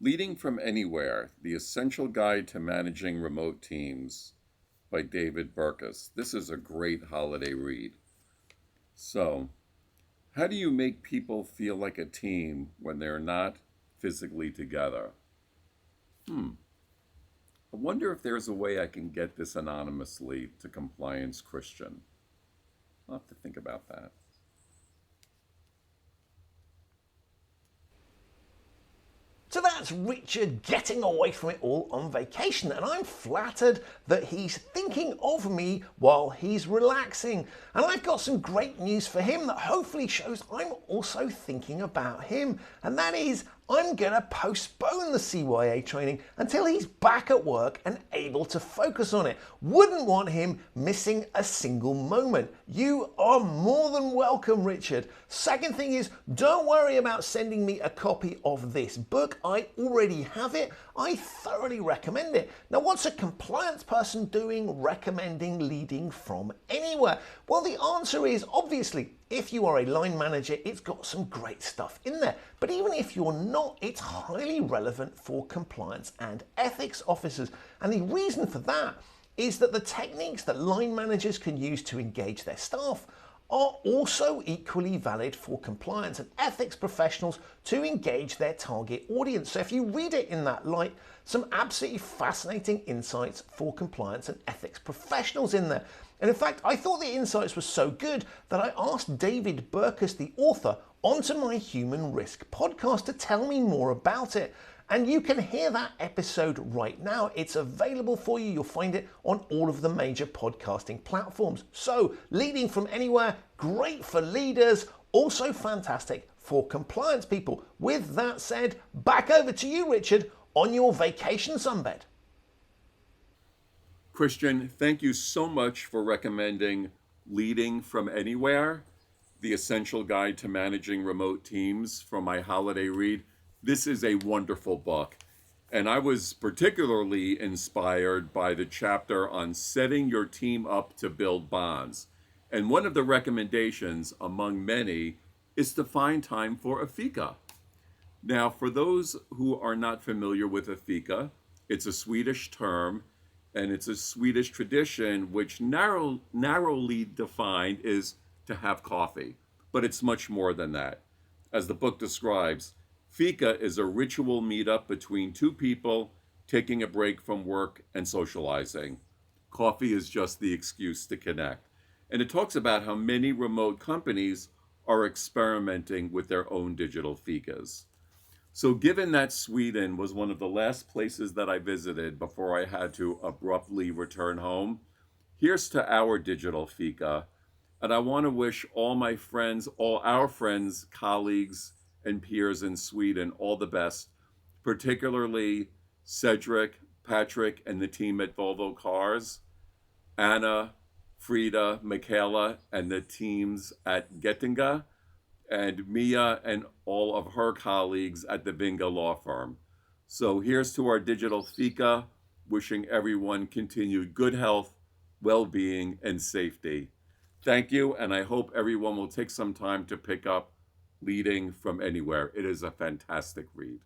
Leading from Anywhere, The Essential Guide to Managing Remote Teams by David Burkus. This is a great holiday read. So, how do you make people feel like a team when they're not physically together? I wonder if there's a way I can get this anonymously to Compliance Christian. I'll have to think about that. So that's Richard getting away from it all on vacation, and I'm flattered that he's thinking of me while he's relaxing. And I've got some great news for him that hopefully shows I'm also thinking about him, and that is I'm gonna postpone the CYA training until he's back at work and able to focus on it. Wouldn't want him missing a single moment. You are more than welcome, Richard. Second thing is, don't worry about sending me a copy of this book. I already have it. I thoroughly recommend it. Now, what's a compliance person doing recommending leading from anywhere? Well, the answer is obviously, if you are a line manager, it's got some great stuff in there. But even if you're not, it's highly relevant for compliance and ethics officers. And the reason for that is that the techniques that line managers can use to engage their staff are also equally valid for compliance and ethics professionals to engage their target audience. So if you read it in that light, some absolutely fascinating insights for compliance and ethics professionals in there. And in fact, I thought the insights were so good that I asked David Burkus, the author, onto my Human Risk podcast to tell me more about it. And you can hear that episode right now. It's available for you. You'll find it on all of the major podcasting platforms. So, leading from anywhere, great for leaders, also fantastic for compliance people. With that said, back over to you, Richard, on your vacation sunbed. Christian, thank you so much for recommending Leading from Anywhere, The Essential Guide to Managing Remote Teams for my holiday read. This is a wonderful book, and I was particularly inspired by the chapter on setting your team up to build bonds. And one of the recommendations, among many, is to find time for a Fika. Now, for those who are not familiar with a Fika, it's a Swedish term, and it's a Swedish tradition which narrowly defined is to have coffee. But it's much more than that. As the book describes, Fika is a ritual meetup between two people taking a break from work and socializing. Coffee is just the excuse to connect. And it talks about how many remote companies are experimenting with their own digital Fikas. So given that Sweden was one of the last places that I visited before I had to abruptly return home, here's to our digital Fika. And I want to wish all my friends, all our friends, colleagues, and peers in Sweden all the best, particularly Cedric, Patrick, and the team at Volvo Cars, Anna, Frida, Michaela, and the teams at Gettinga, and Mia and all of her colleagues at the Vinga law firm. So here's to our digital Fika, wishing everyone continued good health, well-being, and safety. Thank you, and I hope everyone will take some time to pick up Leading from Anywhere. It is a fantastic read.